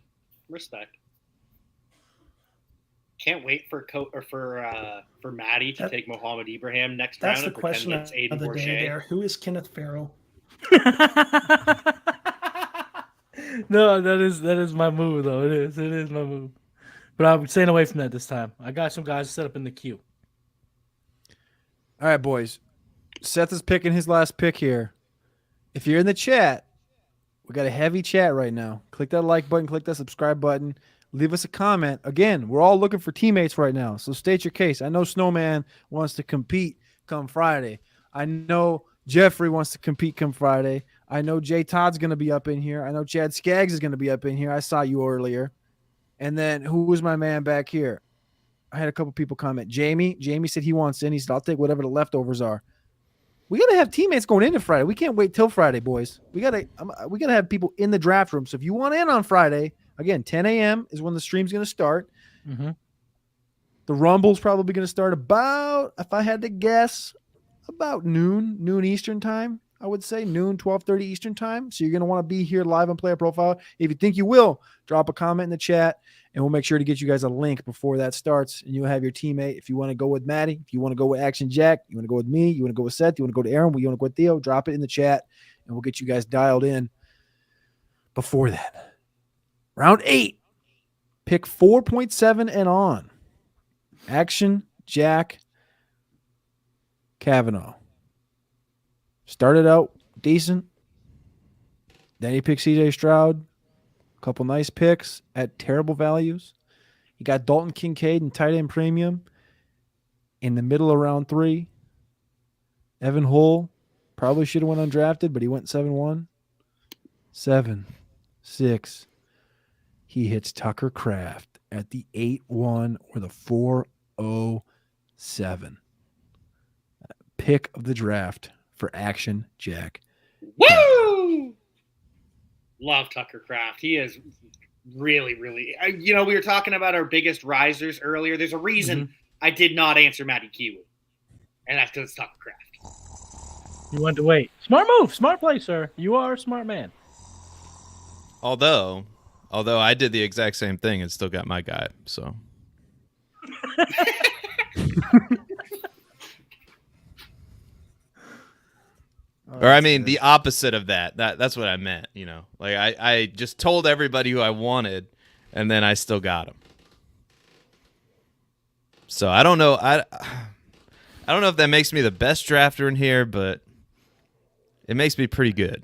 Can't wait for Matty to take Mohamed Ibrahim next round. That's the question of the day there. Who is Kenneth Farrow? No, that is my move though. It is my move. But I'm staying away from that this time. I got some guys set up in the queue. All right, boys. Seth is picking his last pick here. If you're in the chat, we got a heavy chat right now. Click that like button, click that subscribe button, leave us a comment. Again, we're all looking for teammates right now, so state your case. I know Snowman wants to compete come Friday. I know Jeffrey wants to compete come Friday. I know Jay Todd's going to be up in here. I know Chad Skaggs is going to be up in here. I saw you earlier. And then who was my man back here? I had a couple people comment. Jamie said he wants in. He said, I'll take whatever the leftovers are. We got to have teammates going into Friday. We can't wait till Friday, boys. We got to have people in the draft room. So if you want in on Friday, again, 10 a.m. is when the stream's going to start. Mm-hmm. The Rumble's probably going to start about, if I had to guess, about noon Eastern time. I would say noon, 12:30 Eastern time. So you're going to want to be here live on Player Profile. If you think you will, drop a comment in the chat, and we'll make sure to get you guys a link before that starts. And you'll have your teammate. If you want to go with Matty, if you want to go with Action Jack, you want to go with me, you want to go with Seth, you want to go to Aaron, you want to go with Theo, drop it in the chat, and we'll get you guys dialed in before that. Round 8, pick 4.7 and on. Action Jack Cavanagh. Started out decent. Then he picked CJ Stroud. A couple nice picks at terrible values. He got Dalton Kincaid and tight end premium in the middle of round 3. Evan Hull probably should have went undrafted, but he went 7-1. 7-6. He hits Tucker Kraft at the 8-1 or the 4-0-7. Pick of the draft for Action Jack. Woo! Love Tucker Kraft. He is really, really. We were talking about our biggest risers earlier. There's a reason I did not answer Matty Kiwoom, and that's because it's Tucker Kraft. You wanted to wait. Smart move. Smart play, sir. You are a smart man. Although I did the exact same thing and still got my guy. So. Or I mean, the opposite of that. That's what I meant. Like I just told everybody who I wanted, and then I still got him. So I don't know. I don't know if that makes me the best drafter in here, but it makes me pretty good.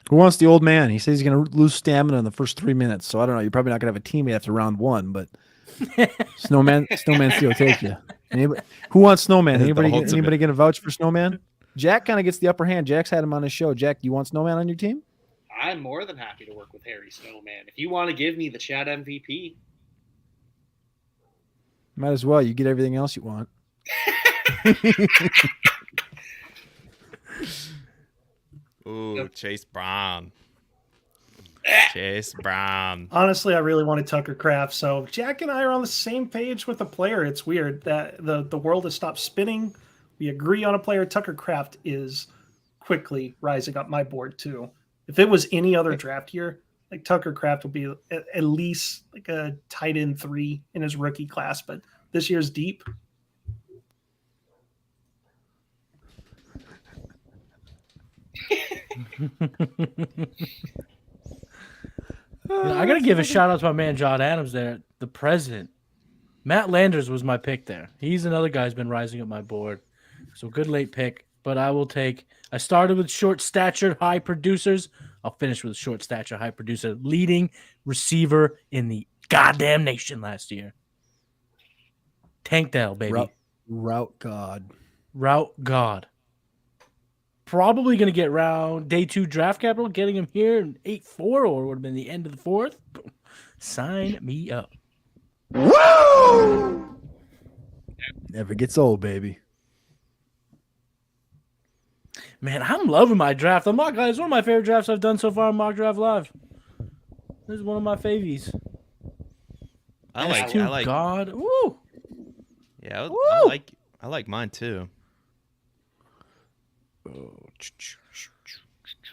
Who wants the old man? He says he's going to lose stamina in the first 3 minutes. So I don't know. You're probably not going to have a teammate after round 1, but Snowman still take you. Who wants Snowman? Anybody going to vouch for Snowman? Jack kind of gets the upper hand. Jack's had him on his show. Jack, do you want Snowman on your team? I'm more than happy to work with Harry Snowman. If you want to give me the chat MVP. Might as well. You get everything else you want. Ooh, Chase Brown. Chase Brown. Honestly, I really wanted Tucker Kraft. So Jack and I are on the same page with a player. It's weird that the world has stopped spinning. We agree on a player. Tucker Kraft is quickly rising up my board too. If it was any other draft year, like Tucker Kraft will be at least like a tight end 3 in his rookie class. But this year's deep. I got to give a shout out to my man John Adams there, the president. Matt Landers was my pick there. He's another guy who's been rising up my board. So good late pick, but I will take. I started with short stature, high producers. I'll finish with short stature, high producer, leading receiver in the goddamn nation last year. Tank Dell, baby. Route God. Route God. Probably going to get round day 2 draft capital, getting him here in 8-4, or would have been the end of the 4th. Sign me up. Woo! Never gets old, baby. Man, I'm loving my draft. I'm not, guys. One of my favorite drafts I've done so far on Mock Draft Live. This is one of my favies. I like God. Woo! Yeah, Woo! I like mine too.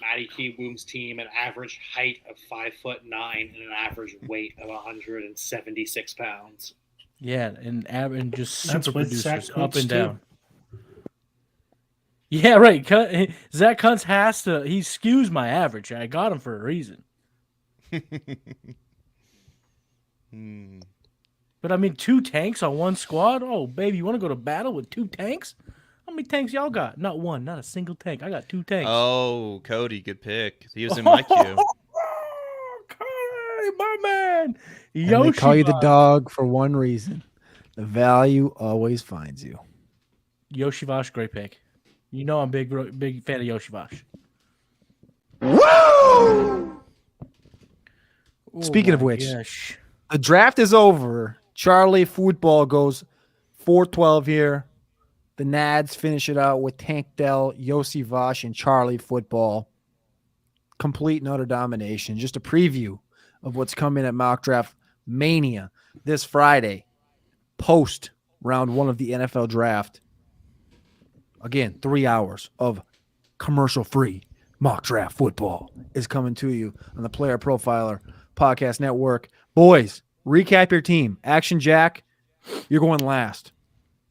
Matty Kiwoom's team, an average height of 5'9" and an average weight of 176 pounds. Yeah, and just That's super with Zach producers up Kuntz, and too. down. Yeah, right. Zach Kuntz has to. He skews my average. I got him for a reason. But I mean, 2 tanks on one squad. Oh, baby, you want to go to battle with 2 tanks? How many tanks y'all got? Not one, not a single tank. I got 2 tanks. Oh, Cody, good pick. He was in my queue. Cody, my man. And they call you the dog for one reason. The value always finds you. Yoshivash, great pick. You know I'm big fan of Yoshivash. Woo! Speaking of my which, gosh. the draft is over. Charlie football goes 4-12 here. The Nads finish it out with Tank Dell, Yossi Vosh, and Charlie football. Complete and utter domination. Just a preview of what's coming at Mock Draft Mania this Friday, post round 1 of the NFL draft. Again, 3 hours of commercial-free Mock Draft football is coming to you on the Player Profiler Podcast Network. Boys, recap your team. Action Jack, you're going last.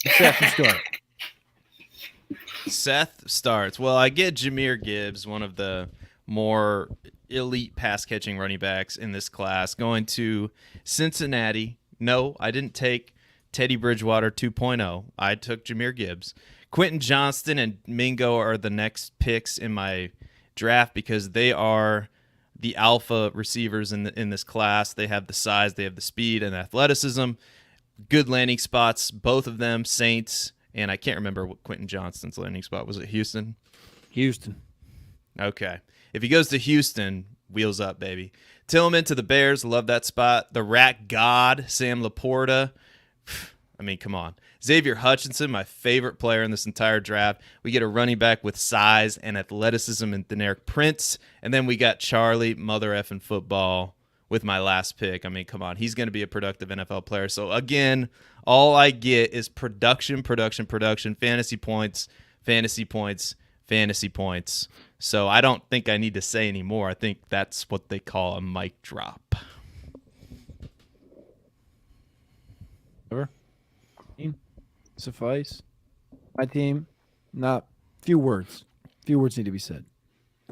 Seth, you start. Seth starts. Well, I get Jahmyr Gibbs, one of the more elite pass-catching running backs in this class, going to Cincinnati. No, I didn't take Teddy Bridgewater 2.0. I took Jahmyr Gibbs. Quentin Johnston and Mingo are the next picks in my draft because they are the alpha receivers in this class. They have the size, they have the speed and athleticism. Good landing spots, both of them, Saints, and I can't remember what Quentin Johnston's landing spot. Was it Houston? Houston. Okay. If he goes to Houston, wheels up, baby. Tillman to the Bears, love that spot. The Rat God, Sam Laporta. I mean, come on. Xavier Hutchinson, my favorite player in this entire draft. We get a running back with size and athleticism in Deneric Prince. And then we got Charlie, mother effing football, with my last pick. I mean, come on. He's going to be a productive NFL player. So, again, all I get is production, fantasy points, fantasy points, fantasy points. So I don't think I need to say any more. I think that's what they call a mic drop. Suffice. My team, not few words. Few words need to be said.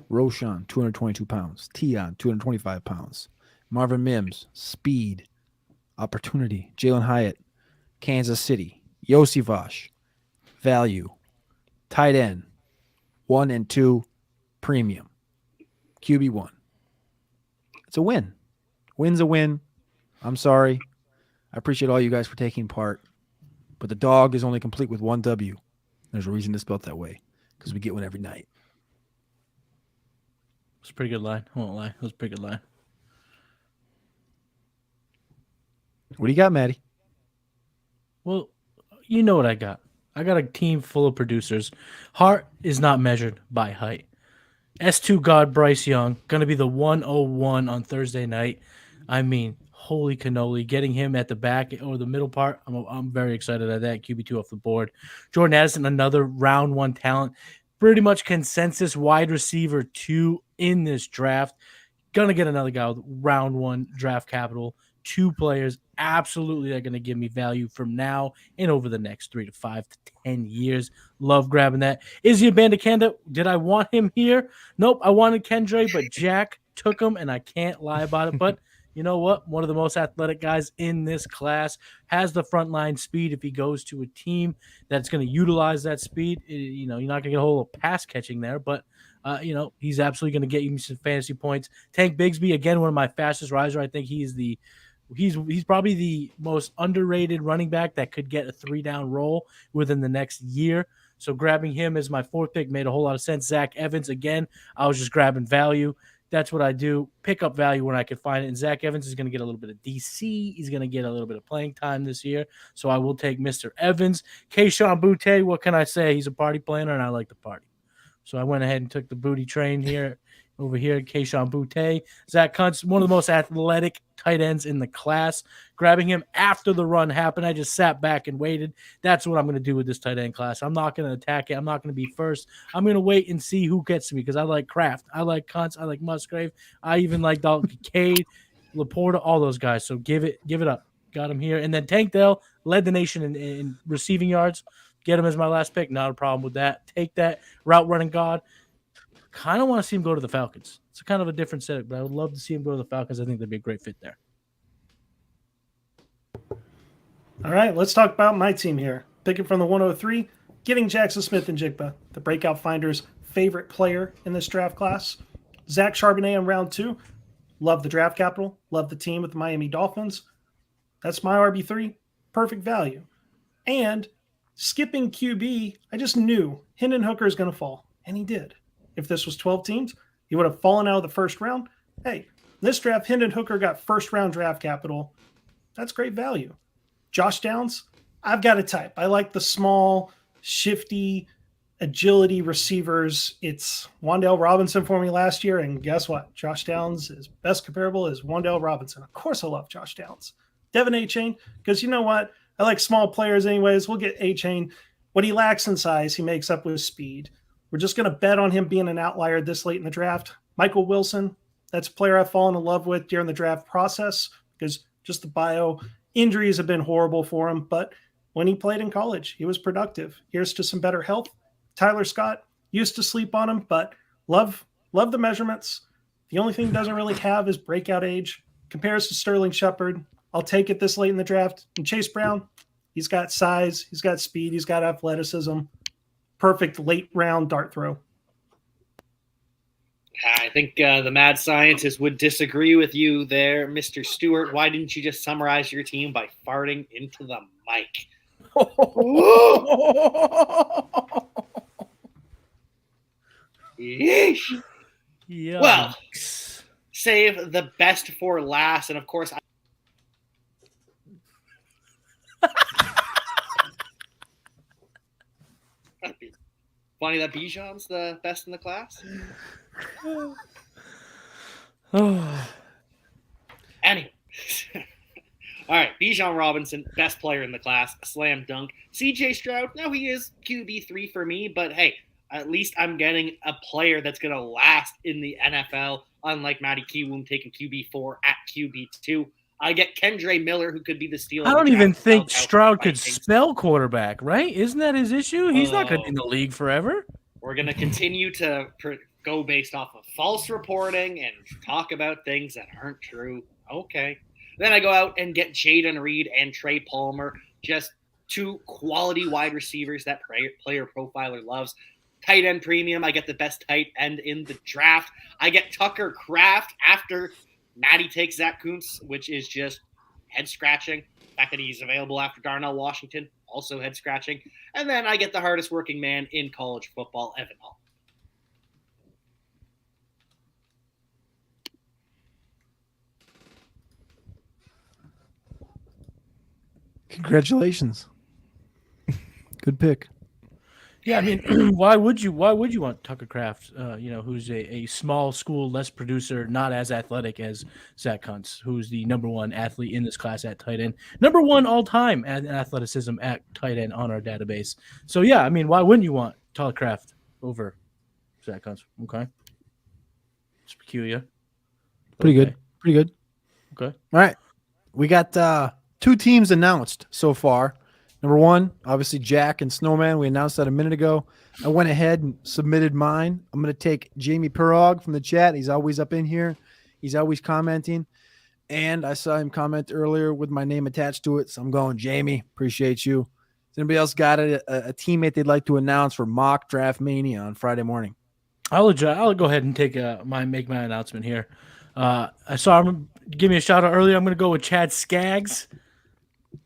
Roshan, 222 pounds. Tion, 225 pounds. Marvin Mims, speed, opportunity. Jalin Hyatt, Kansas City. Yossi Vosh, value. Tight end, 1 and 2, premium. QB1. It's a win. Win's a win. I'm sorry. I appreciate all you guys for taking part. But the dog is only complete with 1 W. There's a reason it's spelled that way, because we get one every night. It's a pretty good line. I won't lie. It was a pretty good line. What do you got, Matty? Well, you know what I got. I got a team full of producers. Heart is not measured by height. S2 God Bryce Young, going to be the 101 on Thursday night. I mean, holy cannoli, getting him at the back or the middle part. I'm very excited at that. QB2 off the board. Jordan Addison, another round 1 talent. Pretty much consensus wide receiver 2 in this draft. Gonna get another guy with round 1 draft capital. two players absolutely are going to give me value from now and over the next 3 to 5 to 10 years. Love grabbing that. Izzy Abandakanda, did I want him here? Nope, I wanted Kendra, but Jack took him, and I can't lie about it. But you know what? One of the most athletic guys in this class, has the frontline speed. If he goes to a team that's going to utilize that speed, you're not going to get a whole pass catching there, but he's absolutely going to get you some fantasy points. Tank Bigsby, again, one of my fastest riser. I think he's probably the most underrated running back that could get a 3-down roll within the next year. So grabbing him as my 4th pick made a whole lot of sense. Zach Evans, again, I was just grabbing value. That's what I do. Pick up value when I can find it. And Zach Evans is going to get a little bit of DC. He's going to get a little bit of playing time this year. So I will take Mr. Evans. Kayshon Boutte, what can I say? He's a party planner, and I like to party. So I went ahead and took the booty train here. Over here, Kayshon Boutte. Zach Kuntz, one of the most athletic tight ends in the class. Grabbing him after the run happened, I just sat back and waited. That's what I'm going to do with this tight end class. I'm not going to attack it. I'm not going to be first. I'm going to wait and see who gets to me because I like Kraft. I like Kuntz. I like Musgrave. I even like Dalton Cade, Laporta, all those guys. So give it up. Got him here. And then Tank Dell led the nation in receiving yards. Get him as my last pick. Not a problem with that. Take that route running god. Kind of want to see him go to the Falcons. It's kind of a different setup, but I would love to see him go to the Falcons. I think that'd be a great fit there. All right, let's talk about my team here. Picking from the 103, getting Jackson Smith and Jigba, the breakout finder's favorite player in this draft class. Zach Charbonnet in round 2. Love the draft capital. Love the team with the Miami Dolphins. That's my RB3. Perfect value. And skipping QB, I just knew Hendon Hooker is going to fall, and he did. If this was 12 teams, he would have fallen out of the first round. Hey, this draft, Hendon Hooker got first-round draft capital. That's great value. Josh Downs, I've got a type. I like the small, shifty, agility receivers. It's Wan'Dale Robinson for me last year, and guess what? Josh Downs is best comparable is Wan'Dale Robinson. Of course I love Josh Downs. Devin A-Chain, because you know what? I like small players anyways. We'll get A-Chain. What he lacks in size, he makes up with speed. We're just going to bet on him being an outlier this late in the draft. Michael Wilson, that's a player I've fallen in love with during the draft process because just the bio injuries have been horrible for him. But when he played in college, he was productive. Here's to some better health. Tyler Scott, used to sleep on him, but love the measurements. The only thing he doesn't really have is breakout age. Compares to Sterling Shepard. I'll take it this late in the draft. And Chase Brown, he's got size, he's got speed, he's got athleticism. Perfect late round dart throw. I think the mad scientist would disagree with you there, Mr. Stewart. Why didn't you just summarize your team by farting into the mic? Yeesh. Yeah. Well, save the best for last. And of course, funny that Bijan's the best in the class. Anyway. All right, Bijan Robinson, best player in the class, slam dunk. CJ Stroud, no, he is QB3 for me, but hey, at least I'm getting a player that's going to last in the NFL, unlike Matty Kiwoom taking QB4 at QB2. I get Kendre Miller, who could be the steal. I don't even think Stroud could spell quarterback, right? Isn't that his issue? He's not going to be in the league forever. We're going to continue to go based off of false reporting and talk about things that aren't true. Okay. Then I go out and get Jaden Reed and Trey Palmer, just two quality wide receivers that player profiler loves. Tight end premium, I get the best tight end in the draft. I get Tucker Kraft after Matty takes Zach Kuntz, which is just head-scratching. The fact that he's available after Darnell Washington, also head-scratching. And then I get the hardest working man in college football, Evan Hall. Congratulations. Good pick. Yeah, I mean, why would you want Tucker Kraft, who's a small school, less producer, not as athletic as Zach Kuntz, who's the number one athlete in this class at tight end, number one all time at athleticism at tight end on our database. So yeah, I mean, why wouldn't you want Tucker Kraft over Zach Kuntz? Okay, it's peculiar. Pretty good. Okay. All right. We got 2 teams announced so far. Number 1, obviously Jack and Snowman. We announced that a minute ago. I went ahead and submitted mine. I'm going to take Jamie Pirog from the chat. He's always up in here. He's always commenting. And I saw him comment earlier with my name attached to it. So I'm going, Jamie, appreciate you. Has anybody else got a teammate they'd like to announce for Mock Draft Mania on Friday morning? I'll go ahead and take make my announcement here. I saw him give me a shout out earlier. I'm going to go with Chad Skaggs.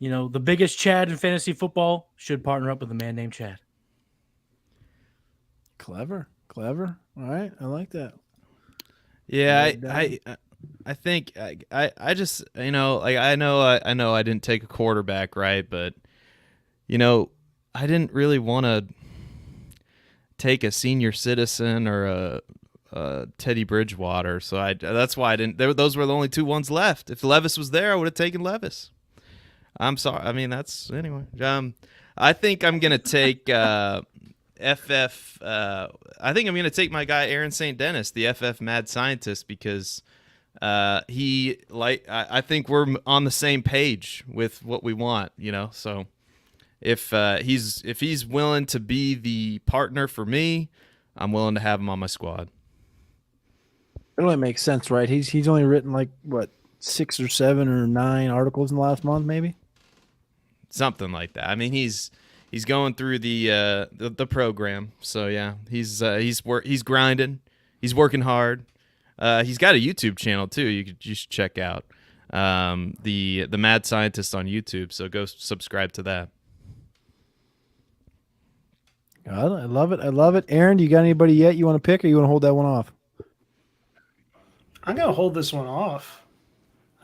The biggest Chad in fantasy football should partner up with a man named Chad. Clever. All right, I like that. Yeah, I think I just I know I didn't take a quarterback, right, but I didn't really want to take a senior citizen or a Teddy Bridgewater, so that's why I didn't. Those were the only 2 ones left. If Levis was there, I would have taken Levis. I'm sorry. I mean, that's anyway. I think I'm gonna take FF. I think I'm gonna take my guy Aaron St. Dennis, the FF mad scientist, because I think we're on the same page with what we want. So if he's willing to be the partner for me, I'm willing to have him on my squad. It only makes sense, right? He's only written like what 6 or 7 or 9 articles in the last month, maybe something like that. I mean, he's going through the program, so yeah, he's grinding, he's working hard. He's got a YouTube channel too. You should check out the Mad Scientist on YouTube. So go subscribe to that. God, I love it. Aaron, do you got anybody yet you want to pick, or you want to hold that one off? I'm gonna hold this one off.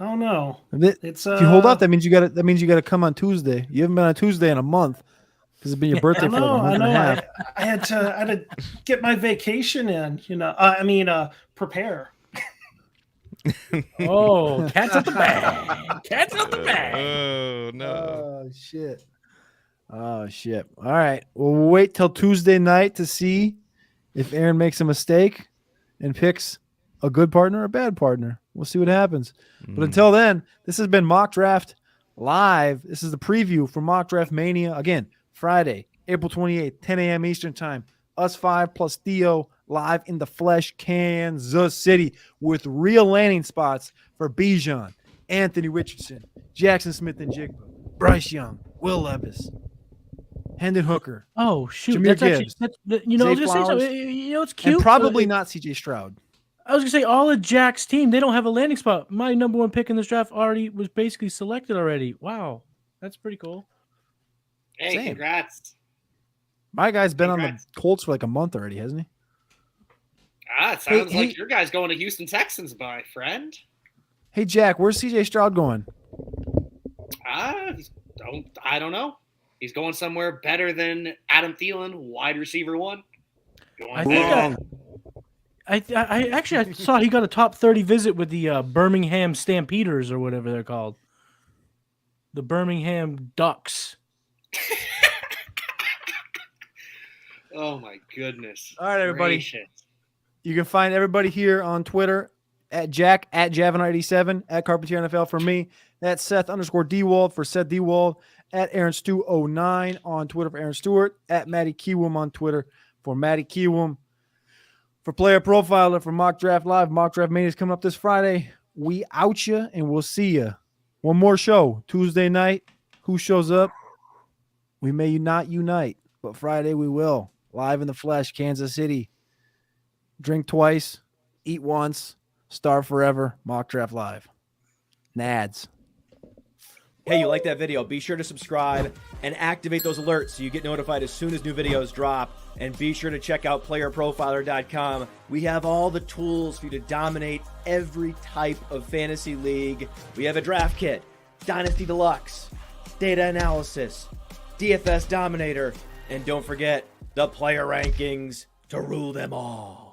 I don't know. If you hold off, that means you got to come on Tuesday. You haven't been on Tuesday in a month because it's been your birthday for like a month and a half. I had to get my vacation in. Prepare. Oh, cat's out the bag. Cat's out the bag. Oh no. Oh shit. All right. We'll wait till Tuesday night to see if Aaron makes a mistake and picks a good partner or a bad partner. We'll see what happens. But until then, this has been Mock Draft Live. This is the preview for Mock Draft Mania. Again, Friday, April 28th, 10 a.m. Eastern Time. Us 5 plus Theo live in the flesh, Kansas City, with real landing spots for Bijan, Anthony Richardson, Jackson Smith and Jigba, Bryce Young, Will Levis, Hendon Hooker. Oh shoot! Jameer That's Gibbs, actually I was gonna say something. It's cute. And probably not C.J. Stroud. I was gonna say all of Jack's team, they don't have a landing spot. My number 1 pick in this draft was basically selected already. Wow, that's pretty cool. Hey, Same. Congrats. My guy's been on the Colts for like a month already, hasn't he? It sounds like your guy's going to Houston Texans, my friend. Hey, Jack, where's C.J. Stroud going? I don't know. He's going somewhere better than Adam Thielen, wide receiver 1. I actually saw he got a top 30 visit with the Birmingham Stampeders or whatever they're called. The Birmingham Ducks. Oh my goodness. All right, everybody. Gracious. You can find everybody here on Twitter at Jack at Javin87 at Carpentier NFL for me. That's Seth _Diewold for Seth Diewold at Aaron Stew 09 on Twitter for Aaron Stewart at Matty Kiwoom on Twitter for Matty Kiwoom. For Player Profiler for Mock Draft Live, Mock Draft Mania is coming up this Friday. We out you, and we'll see you. One more show, Tuesday night. Who shows up? We may not unite, but Friday we will. Live in the flesh, Kansas City. Drink twice, eat once, starve forever. Mock Draft Live. Nads. Hey, you like that video? Be sure to subscribe and activate those alerts so you get notified as soon as new videos drop. And be sure to check out playerprofiler.com. We have all the tools for you to dominate every type of fantasy league. We have a draft kit, Dynasty Deluxe, data analysis, DFS Dominator, and don't forget the player rankings to rule them all.